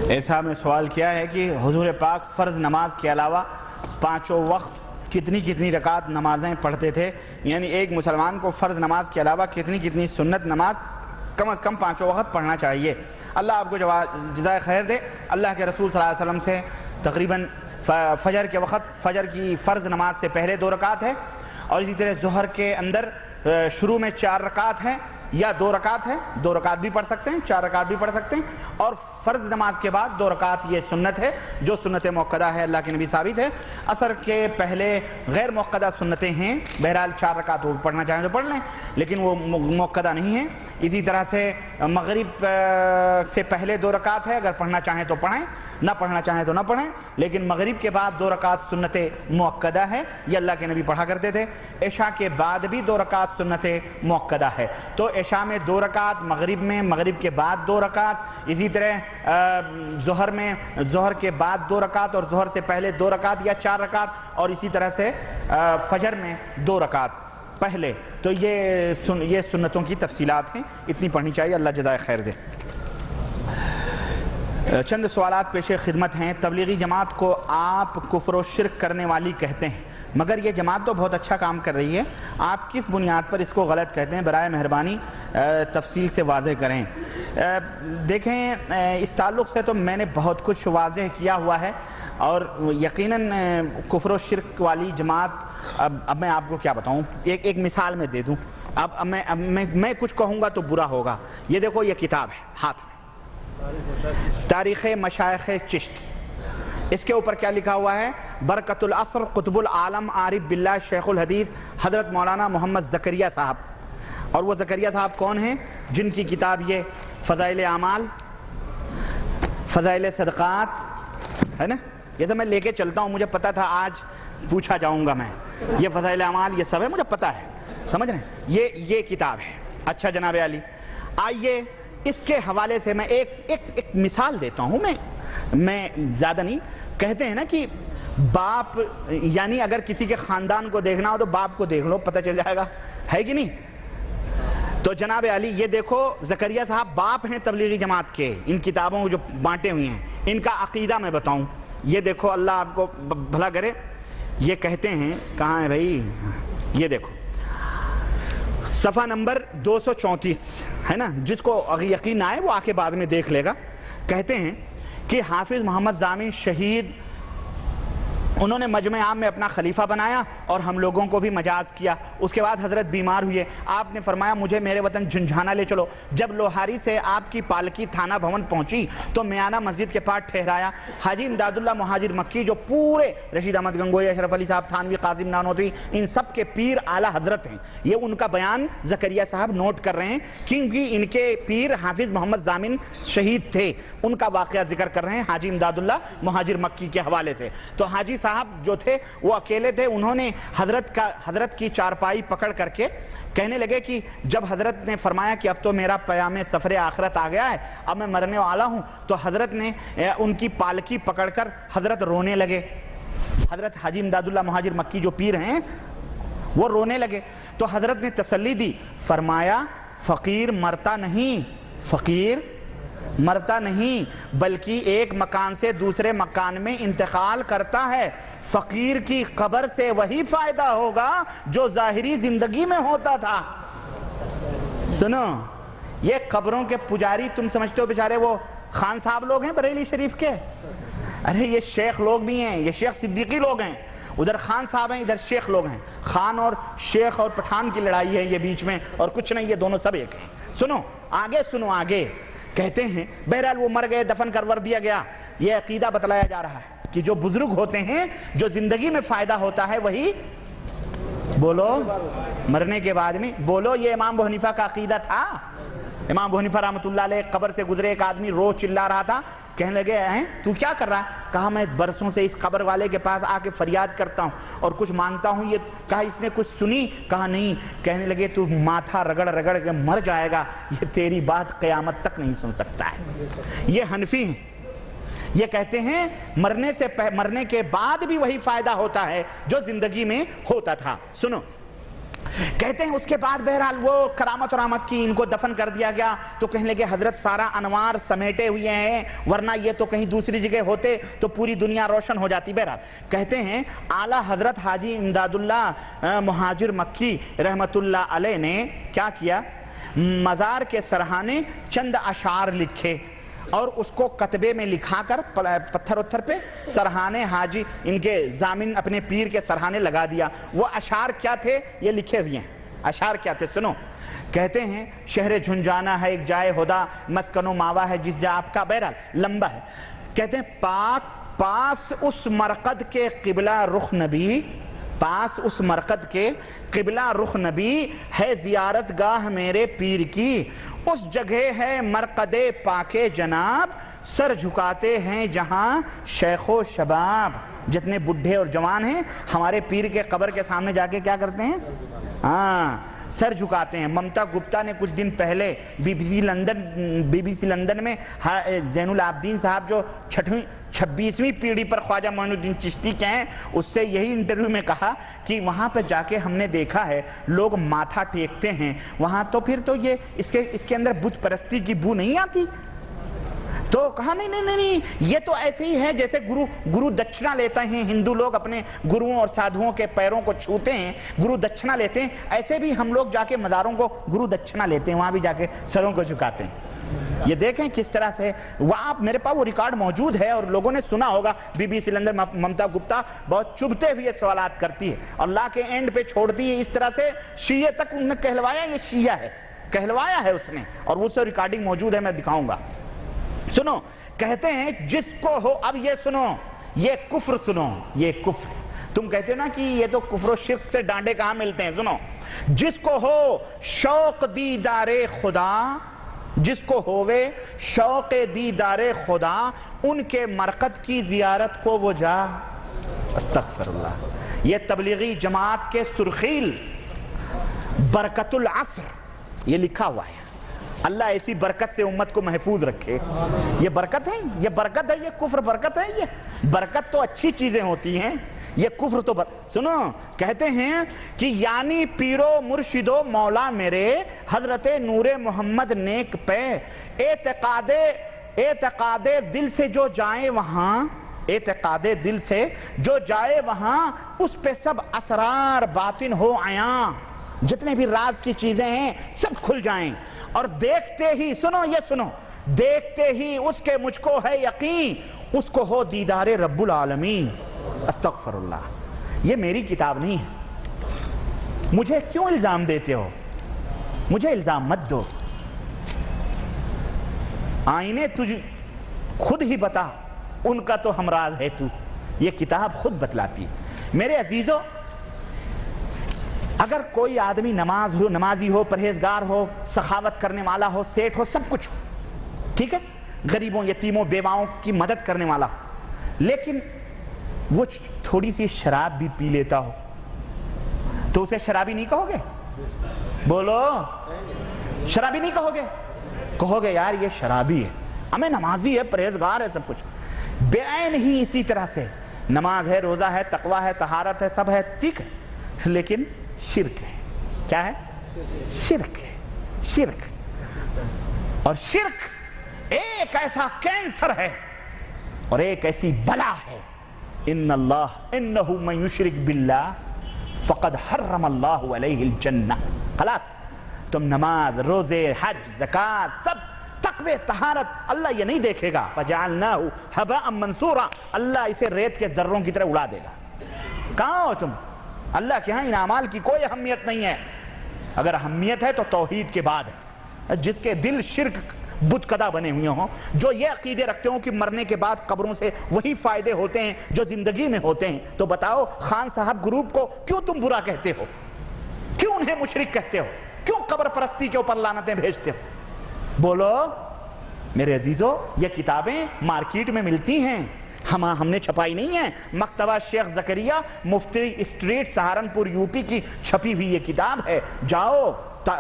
ایک صاحب نے سوال کیا ہے کہ حضور پاک فرض نماز کے علاوہ پانچوں وقت کتنی رکعت نمازیں پڑھتے تھے، یعنی ایک مسلمان کو فرض نماز کے علاوہ کتنی سنت نماز کم از کم پانچوں وقت پڑھنا چاہیے۔ اللہ آپ کو جزائے خیر دے۔ اللہ کے رسول صلی اللہ علیہ وسلم سے تقریباً فجر کے وقت فجر کی فرض نماز سے پہلے 2 رکعت ہے، اور اسی طرح ظہر کے اندر شروع میں 4 رکعت ہیں یا 2 رکعت ہے، 2 رکعت بھی پڑھ سکتے ہیں، 4 رکعت بھی پڑھ سکتے ہیں، اور فرض نماز کے بعد 2 رکعت یہ سنت ہے جو سنت موقدہ ہے، اللہ کے نبی ثابت ہے۔ عصر کے پہلے غیر موقدہ سنتیں ہیں، بہرحال 4 رکعت وہ پڑھنا چاہیں تو پڑھ لیں، لیکن وہ موقدہ نہیں ہیں۔ اسی طرح سے مغرب سے پہلے 2 رکعت ہے، اگر پڑھنا چاہیں تو پڑھیں، نہ پڑھنا چاہیں تو نہ پڑھیں، لیکن مغرب کے بعد 2 رکعت سنت موقدہ ہے، یہ اللہ کے نبی پڑھا کرتے تھے۔ عشاء کے بعد بھی 2 رکعت سنت موقدہ ہے، تو عشاء میں 2 رکعت، مغرب کے بعد 2 رکعت، اسی طرح ظہر کے بعد 2 رکعت، اور ظہر سے پہلے 2 رکعت یا 4 رکعت، اور اسی طرح سے فجر میں 2 رکعت پہلے۔ تو یہ سنتوں کی تفصیلات ہیں، اتنی پڑھنی چاہیے، اللہ جزائے خیر دے۔ چند سوالات پیش خدمت ہیں۔ تبلیغی جماعت کو آپ کفر و شرک کرنے والی کہتے ہیں، مگر یہ جماعت تو بہت اچھا کام کر رہی ہے، آپ کس بنیاد پر اس کو غلط کہتے ہیں؟ برائے مہربانی تفصیل سے واضح کریں۔ دیکھیں، اس تعلق سے تو میں نے بہت کچھ واضح کیا ہوا ہے، اور یقیناً کفر و شرک والی جماعت اب میں آپ کو کیا بتاؤں، ایک مثال میں دے دوں۔ اب میں کچھ کہوں گا تو برا ہوگا۔ یہ دیکھو، یہ کتاب ہے ہاتھ میں، تاریخ مشائخ چشت، اس کے اوپر کیا لکھا ہوا ہے؟ برکت العصر قطب العالم عارف باللہ شیخ الحدیث حضرت مولانا محمد زکریہ صاحب۔ اور وہ زکریہ صاحب کون ہیں؟ جن کی کتاب یہ فضائل اعمال، فضائل صدقات ہے نا، یہ سب میں لے کے چلتا ہوں، مجھے پتا تھا آج پوچھا جاؤں گا میں، یہ فضائل اعمال یہ سب ہے، مجھے پتا ہے، سمجھ رہے ہیں؟ یہ کتاب ہے۔ اچھا جناب علی، آئیے اس کے حوالے سے میں ایک مثال دیتا ہوں، میں زیادہ نہیں۔ کہتے ہیں نا کہ باپ، یعنی اگر کسی کے خاندان کو دیکھنا ہو تو باپ کو دیکھ لو، پتہ چل جائے گا، ہے کہ نہیں؟ تو جناب علی یہ دیکھو، زکریا صاحب باپ ہیں تبلیغی جماعت کے، ان کتابوں کو جو بانٹے ہوئے ہیں، ان کا عقیدہ میں بتاؤں۔ یہ دیکھو، اللہ آپ کو بھلا کرے، یہ کہتے ہیں، کہاں ہے بھائی؟ یہ دیکھو صفحہ نمبر 234 ہے نا، جس کو یقین آئے وہ آ کے بعد میں دیکھ لے گا۔ کہتے ہیں کہ حافظ محمد ضامن شہید، انہوں نے مجمع عام میں اپنا خلیفہ بنایا اور ہم لوگوں کو بھی مجاز کیا۔ اس کے بعد حضرت بیمار ہوئے، آپ نے فرمایا مجھے میرے وطن جھنجھانا لے چلو۔ جب لوہاری سے آپ کی پالکی تھانہ بھون پہنچی تو میانہ مسجد کے پاس ٹھہرایا۔ حاجی امداد اللہ مہاجر مکی، جو پورے رشید احمد گنگوئی، اشرف علی صاحب تھانوی، قاسم نانوتوی، ان سب کے پیر اعلیٰ حضرت ہیں، یہ ان کا بیان زکریا صاحب نوٹ کر رہے ہیں، کیونکہ ان کے پیر حافظ محمد ضامن شہید تھے، ان کا واقعہ ذکر کر رہے ہیں حاجی امداد اللہ مہاجر مکی کے حوالے سے۔ تو حاجی صاحب جو تھے وہ اکیلے تھے، انہوں نے حضرت کی چارپائی پکڑ کر کے کہنے لگے کہ جب حضرت نے فرمایا کہ اب تو میرا پیام سفر آخرت آ گیا ہے، اب میں مرنے والا ہوں، تو حضرت نے ان کی پالکی پکڑ کر حضرت رونے لگے۔ حضرت حاجی امداد اللہ مہاجر مکی جو پیر ہیں وہ رونے لگے، تو حضرت نے تسلی دی، فرمایا فقیر مرتا نہیں بلکہ ایک مکان سے دوسرے مکان میں انتقال کرتا ہے، فقیر کی قبر سے وہی فائدہ ہوگا جو ظاہری زندگی میں ہوتا تھا۔ سنو، یہ قبروں کے پجاری تم سمجھتے ہو بیچارے وہ خان صاحب لوگ ہیں بریلی شریف کے؟ ارے یہ شیخ لوگ بھی ہیں، یہ شیخ صدیقی لوگ ہیں، ادھر خان صاحب ہیں، ادھر شیخ لوگ ہیں۔ خان اور شیخ اور پٹھان کی لڑائی ہے یہ بیچ میں، اور کچھ نہیں، یہ دونوں سب ایک ہیں۔ سنو آگے کہتے ہیں، بہرحال وہ مر گئے، دفن کرور دیا گیا۔ یہ عقیدہ بتلایا جا رہا ہے کہ جو بزرگ ہوتے ہیں، جو زندگی میں فائدہ ہوتا ہے وہی بولو مرنے کے بعد میں بولو۔ یہ امام ابو حنیفہ کا عقیدہ تھا۔ امام ابو حنیفہ رحمۃ اللہ علیہ قبر سے گزرے، ایک آدمی رو چلا رہا تھا، کہنے لگے ہیں تو کیا کر رہا ہے؟ کہا میں برسوں سے اس قبر والے کے پاس آ کے فریاد کرتا ہوں اور کچھ مانگتا ہوں۔ یہ کہا اس نے کچھ سنی؟ کہا نہیں۔ کہنے لگے تو ماتھا رگڑ کے مر جائے گا، یہ تیری بات قیامت تک نہیں سن سکتا ہے۔ یہ حنفی ہیں، یہ کہتے ہیں مرنے کے بعد بھی وہی فائدہ ہوتا ہے جو زندگی میں ہوتا تھا۔ سنو، کہتے ہیں اس کے بعد بہرحال وہ کرامت اور آمد کی، ان کو دفن کر دیا گیا تو کہنے لگے حضرت سارا انوار سمیٹے ہوئے ہیں، ورنہ یہ تو کہیں دوسری جگہ ہوتے تو پوری دنیا روشن ہو جاتی۔ بہرحال کہتے ہیں اعلیٰ حضرت حاجی امداد اللہ مہاجر مکی رحمت اللہ علیہ نے کیا کیا، مزار کے سرہانے چند اشعار لکھے اور اس کو کتبے میں لکھا کر پتھر اتھر پہ سرہانے حاجی ان کے ضامن اپنے پیر کے سرہانے لگا دیا۔ وہ اشعار کیا تھے یہ لکھے ہوئے ہیں، اشعار کیا تھے سنو۔ کہتے ہیں شہر جھنجھانا ہے ایک جائے خدا، مسکن و ماوا ہے جس جا آپ کا، بہرحال لمبا ہے۔ کہتے ہیں پاس اس مرقد کے قبلہ رخ نبی، پاس اس مرقد کے قبلہ رخ نبی ہے زیارت گاہ میرے پیر کی، اس جگہ ہے مرقد پاک جناب، سر جھکاتے ہیں جہاں شیخ و شباب۔ جتنے بڈھے اور جوان ہیں ہمارے پیر کے قبر کے سامنے جا کے کیا کرتے ہیں؟ سر جھکاتے ہیں۔ ممتا گپتا نے کچھ دن پہلے بی بی سی لندن میں زین العابدین صاحب جو 26ویں پیڑھی پر خواجہ معین الدین چشتی کے ہیں، اس سے یہی انٹرویو میں کہا کہ وہاں پہ جا کے ہم نے دیکھا ہے لوگ ماتھا ٹیکتے ہیں وہاں، تو پھر تو یہ اس کے اندر بت پرستی کی بو نہیں آتی؟ تو کہا نہیں، یہ تو ایسے ہی ہے جیسے گرو دکشنا لیتے ہیں، ہندو لوگ اپنے گروؤں اور سادھوؤں کے پیروں کو چھوتے ہیں، گرو دکشنا لیتے ہیں، ایسے بھی ہم لوگ جا کے مزاروں کو گرو دکشنا لیتے ہیں، وہاں بھی جا کے سروں کو جھکاتے ہیں۔ یہ دیکھیں کس طرح سے وہاں میرے پاس وہ ریکارڈ موجود ہے اور لوگوں نے سنا ہوگا۔ B B C London Mamta Gupta بہت چبھتے ہوئے سوالات کرتی ہے اور لا کے اینڈ پہ چھوڑتی ہے اس طرح سے، شیعہ تک انہوں نے کہلوایا یہ شیعہ ہے، کہلوایا ہے اس نے، اور وہ سے ریکارڈنگ موجود ہے، میں دکھاؤں گا۔ سنو کہتے ہیں جس کو ہو، اب یہ سنو، یہ کفر سنو، یہ کفر، تم کہتے ہو نا کہ یہ تو کفر و شرک سے ڈانڈے کہاں ملتے ہیں، سنو، جس کو ہو شوق دیدار خدا، جس کو ہووے شوق دیدار خدا، ان کے مرقد کی زیارت کو وہ جا۔ استغفر اللہ۔ یہ تبلیغی جماعت کے سرخیل برکت العصر یہ لکھا ہوا ہے۔ اللہ ایسی برکت سے امت کو محفوظ رکھے۔ یہ برکت ہے، یہ برکت ہے، یہ کفر برکت ہے؟ یہ برکت تو اچھی چیزیں ہوتی ہیں، یہ کفر تو سنو کہتے ہیں کہ یعنی پیرو مرشدو مولا میرے حضرت نور محمد نیک پہ، اعتقاد دل سے جو جائے وہاں، اعتقاد دل سے جو جائے وہاں، اس پہ سب اسرار باطن ہو عیاں، جتنے بھی راز کی چیزیں ہیں سب کھل جائیں، اور دیکھتے ہی سنو، یہ سنو، دیکھتے ہی اس کے مجھ کو ہے یقین، اس کو ہو دیدار رب العالمین۔ استغفر اللہ۔ یہ میری کتاب نہیں ہے، مجھے کیوں الزام دیتے ہو؟ مجھے الزام مت دو، آئینے تجھ خود ہی بتا، ان کا تو ہمراز ہے تو، یہ کتاب خود بتلاتی ہے۔ میرے عزیزو، اگر کوئی آدمی نمازی ہو، پرہیزگار ہو، سخاوت کرنے والا ہو، سیٹھ ہو، سب کچھ ہو، ٹھیک ہے، غریبوں یتیموں بیواؤں کی مدد کرنے والا ہو، لیکن وہ تھوڑی سی شراب بھی پی لیتا ہو تو اسے شرابی نہیں کہو گے؟ بولو، شرابی نہیں کہو گے؟ کہو گے یار یہ شرابی ہے، ہمیں نمازی ہے، پرہیزگار ہے، سب کچھ۔ بے عین ہی اسی طرح سے نماز ہے، روزہ ہے، تقویٰ ہے، طہارت ہے، سب ہے، ٹھیک ہے، لیکن شرک ہے۔ کیا ہے؟ شرک ہے، شرک۔ اور شرک ایک ایسا کینسر ہے اور ایک ایسی بلا ہے، انہو من یشرک باللہ فقد حرم اللہ علیہ الجنہ۔ خلاص، تم نماز، روزے، حج، زکاة، سب تقوی، طہارت، اللہ یہ نہیں دیکھے گا، فجعلناہ ھباء منثورا، اللہ اسے ریت کے ذروں کی طرح اڑا دے گا۔ کہاں ہو تم؟ اللہ کے ہاں ان اعمال کی کوئی اہمیت نہیں ہے، اگر اہمیت ہے تو توحید کے بعد ہے۔ جس کے دل شرک بت کدا بنے ہوئے ہوں، جو یہ عقیدے رکھتے ہوں کہ مرنے کے بعد قبروں سے وہی فائدے ہوتے ہیں جو زندگی میں ہوتے ہیں، تو بتاؤ خان صاحب گروپ کو کیوں تم برا کہتے ہو؟ کیوں انہیں مشرک کہتے ہو؟ کیوں قبر پرستی کے اوپر لعنتیں بھیجتے ہو؟ بولو میرے عزیزو، یہ کتابیں مارکیٹ میں ملتی ہیں، ہم نے چھپائی نہیں ہے، مکتبہ شیخ زکریا مفتی اسٹریٹ سہارنپور یوپی کی چھپی ہوئی یہ کتاب ہے، جاؤ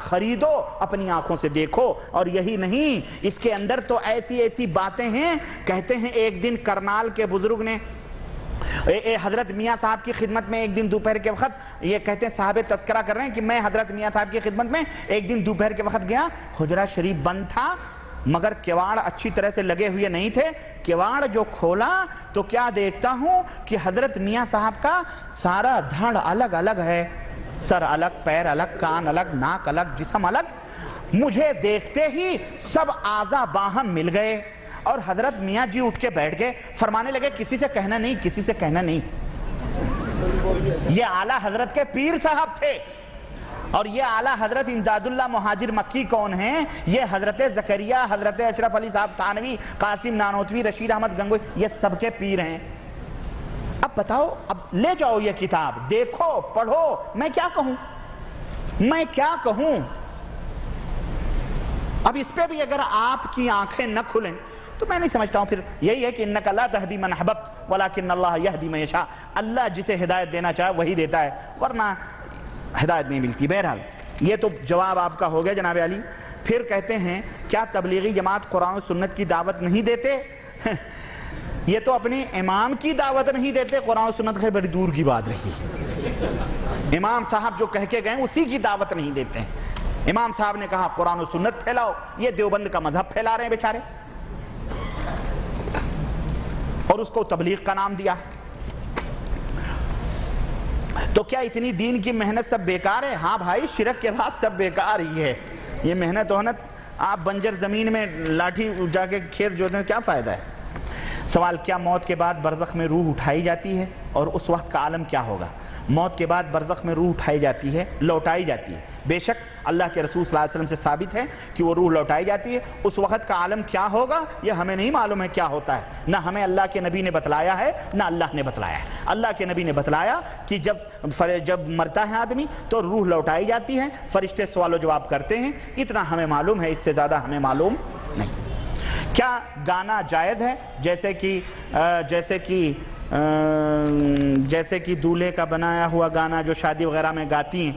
خریدو، اپنی آنکھوں سے دیکھو۔ اور یہی نہیں، اس کے اندر تو ایسی ایسی باتیں ہیں، کہتے ہیں ایک دن کرنال کے بزرگ نے حضرت میاں صاحب کی خدمت میں ایک دن دوپہر کے وقت یہ کہتے ہیں صاحب تذکرہ کر رہے ہیں کہ میں حضرت میاں صاحب کی خدمت میں ایک دن دوپہر کے وقت گیا، حجرہ شریف بند تھا مگر کیواڑ اچھی طرح سے لگے ہوئے نہیں تھے. کیواڑ جو کھولا تو کیا دیکھتا ہوں کہ حضرت میاں صاحب کا سارا دھڑ الگ الگ ہے، سر الگ، پیر الگ، کان الگ، ناک الگ، جسم الگ. مجھے دیکھتے ہی سب اعضاء باہم مل گئے اور حضرت میاں جی اٹھ کے بیٹھ گئے، فرمانے لگے کسی سے کہنا نہیں، کسی سے کہنا نہیں. یہ اعلیٰ حضرت کے پیر صاحب تھے. اور یہ اعلیٰ حضرت امداد اللہ مہاجر مکی کون ہیں؟ یہ حضرت زکریا، حضرت اشرف علی صاحب تھانوی، قاسم نانوتوی، رشید احمد گنگوئی، یہ سب کے پیر ہیں. اب بتاؤ، اب لے جاؤ یہ کتاب، دیکھو، پڑھو. میں کیا کہوں، میں کیا کہوں؟ اب اس پہ بھی اگر آپ کی آنکھیں نہ کھلیں تو میں نہیں سمجھتا ہوں. پھر یہی ہے کہ انک لا تہدی من احببت ولکن اللہ یہدی من یشاء. اللہ جسے ہدایت دینا چاہے وہی دیتا ہے، ورنہ ہدایت نہیں ملتی. بہرحال یہ تو جواب آپ کا ہو گیا جناب علی. پھر کہتے ہیں کیا تبلیغی جماعت قرآن و سنت کی دعوت نہیں دیتے؟ یہ تو اپنے امام کی دعوت نہیں دیتے، قرآن و سنت سے بڑی دور کی بات رہی. امام صاحب جو کہہ کے گئے اسی کی دعوت نہیں دیتے ہیں. امام صاحب نے کہا قرآن و سنت پھیلاؤ، یہ دیوبند کا مذہب پھیلا رہے ہیں بیچارے، اور اس کو تبلیغ کا نام دیا. تو کیا اتنی دین کی محنت سب بیکار ہے؟ ہاں بھائی، شرک کے بعد سب بیکار ہی ہے. یہ محنت وحنت، آپ بنجر زمین میں لاٹھی جا کے کھیت جوتنے کیا فائدہ ہے؟ سوال، کیا موت کے بعد برزخ میں روح اٹھائی جاتی ہے اور اس وقت کا عالم کیا ہوگا؟ موت کے بعد برزخ میں روح اٹھائی جاتی ہے، لوٹائی جاتی ہے. بے شک اللہ کے رسول صلی اللہ علیہ وسلم سے ثابت ہے کہ وہ روح لوٹائی جاتی ہے. اس وقت کا عالم کیا ہوگا یہ ہمیں نہیں معلوم ہے کیا ہوتا ہے، نہ ہمیں اللہ کے نبی نے بتلایا ہے نہ اللہ نے بتلایا ہے. اللہ کے نبی نے بتلایا کہ جب مرتا ہے آدمی تو روح لوٹائی جاتی ہے، فرشتے سوال و جواب کرتے ہیں. اتنا ہمیں معلوم ہے، اس سے زیادہ ہمیں معلوم نہیں. کیا گانا جائز ہے؟ جیسے کہ دولہے کا بنایا ہوا گانا جو شادی وغیرہ میں گاتی ہیں،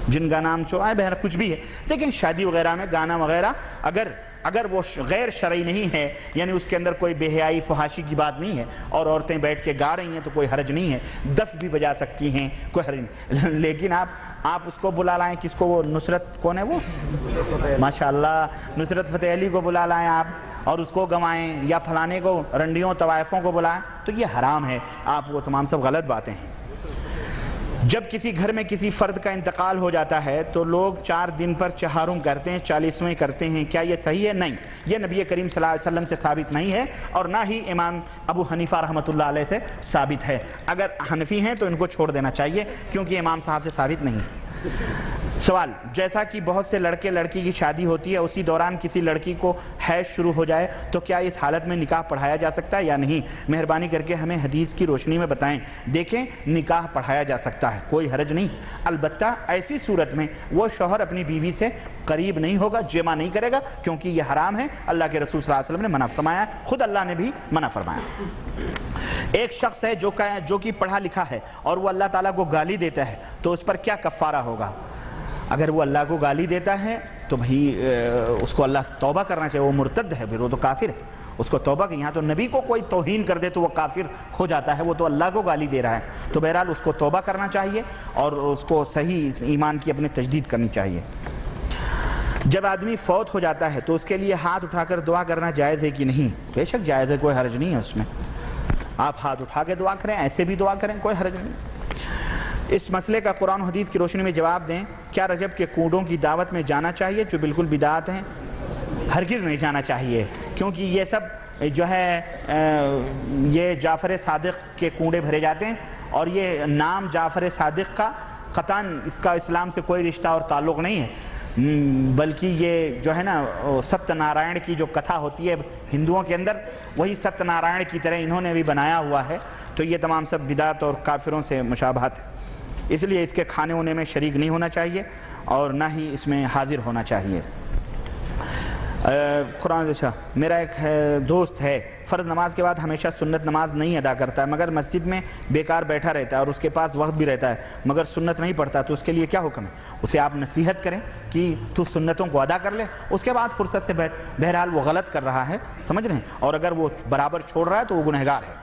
جن کا نام بہر کچھ بھی ہے. دیکھیں، شادی وغیرہ میں گانا وغیرہ اگر وہ غیر شرعی نہیں ہے، یعنی اس کے اندر کوئی بے حیائی فحاشی کی بات نہیں ہے اور عورتیں بیٹھ کے گا رہی ہیں تو کوئی حرج نہیں ہے. دف بھی بجا سکتی ہیں، کوئی حرج نہیں. لیکن آپ اس کو بلا لائیں، کس کو؟ وہ نصرت کون ہے وہ؟ ماشاءاللہ، نصرت فتح علی کو بلا لائیں آپ اور اس کو گوائیں، یا پھلانے کو رنڈیوں طوائفوں کو بلائیں، تو یہ حرام ہے. آپ وہ تمام سب غلط باتیں ہیں. جب کسی گھر میں کسی فرد کا انتقال ہو جاتا ہے تو لوگ 4 دن پر چہارم کرتے ہیں، 40ویں کرتے ہیں. کیا یہ صحیح ہے؟ نہیں، یہ نبی کریم صلی اللہ علیہ وسلم سے ثابت نہیں ہے اور نہ ہی امام ابو حنیفہ رحمۃ اللہ علیہ سے ثابت ہے. اگر حنفی ہیں تو ان کو چھوڑ دینا چاہیے کیونکہ امام صاحب سے ثابت نہیں. سوال، جیسا کہ بہت سے لڑکے لڑکی کی شادی ہوتی ہے، اسی دوران کسی لڑکی کو حیض شروع ہو جائے تو کیا اس حالت میں نکاح پڑھایا جا سکتا ہے یا نہیں؟ مہربانی کر کے ہمیں حدیث کی روشنی میں بتائیں. دیکھیں، نکاح پڑھایا جا سکتا ہے، کوئی حرج نہیں. البتہ ایسی صورت میں وہ شوہر اپنی بیوی سے قریب نہیں ہوگا، جمع نہیں کرے گا، کیونکہ یہ حرام ہے. اللہ کے رسول صلی اللہ علیہ وسلم نے منع فرمایا، خود اللہ نے بھی منع فرمایا. ایک شخص ہے جو کہ پڑھا لکھا ہے اور وہ اللہ تعالیٰ کو گالی دیتا ہے تو اس پر کیا کفارہ ہوگا؟ اگر وہ اللہ کو گالی دیتا ہے تو بھائی اس کو اللہ سے توبہ کرنا چاہیے. وہ مرتد ہے، پھر وہ تو کافر ہے. اس کو توبہ کہ یہاں تو نبی کو کوئی توہین کر دے تو وہ کافر ہو جاتا ہے، وہ تو اللہ کو گالی دے رہا ہے. تو بہرحال اس کو توبہ کرنا چاہیے اور اس کو صحیح ایمان کی اپنے تجدید کرنی چاہیے. جب آدمی فوت ہو جاتا ہے تو اس کے لیے ہاتھ اٹھا کر دعا کرنا جائز ہے کہ نہیں؟ بے شک جائز ہے، کوئی حرج نہیں ہے اس میں. آپ ہاتھ اٹھا کے دعا کریں، ایسے بھی دعا کریں، کوئی حرج نہیں. اس مسئلے کا قرآن و حدیث کی روشنی میں جواب دیں. کیا رجب کے کنڈوں کی دعوت میں جانا چاہیے جو بالکل بدعت ہیں؟ ہرگز نہیں جانا چاہیے، کیونکہ یہ سب جو ہے یہ جعفر صادق کے کنڈے بھرے جاتے ہیں اور یہ نام جعفر صادق کا قطعاً اس کا اسلام سے کوئی رشتہ اور تعلق نہیں ہے. بلکہ یہ جو ہے نا ستیہ نارائن کی جو کتھا ہوتی ہے ہندوؤں کے اندر، وہی ستیہ نارائن کی طرح انہوں نے بھی بنایا ہوا ہے. تو یہ تمام سب بدعت اور کافروں سے مشابہت ہے، اس لیے اس کے کھانے ہونے میں شریک نہیں ہونا چاہیے اور نہ ہی اس میں حاضر ہونا چاہیے. قرآن میرا ایک دوست ہے، فرض نماز کے بعد ہمیشہ سنت نماز نہیں ادا کرتا ہے مگر مسجد میں بیکار بیٹھا رہتا ہے اور اس کے پاس وقت بھی رہتا ہے مگر سنت نہیں پڑھتا، تو اس کے لیے کیا حکم ہے؟ اسے آپ نصیحت کریں کہ تو سنتوں کو ادا کر لے، اس کے بعد فرصت سے بیٹھ. بہرحال وہ غلط کر رہا ہے، سمجھ رہے ہیں، اور اگر وہ برابر چھوڑ رہا ہے تو وہ گنہگار ہے.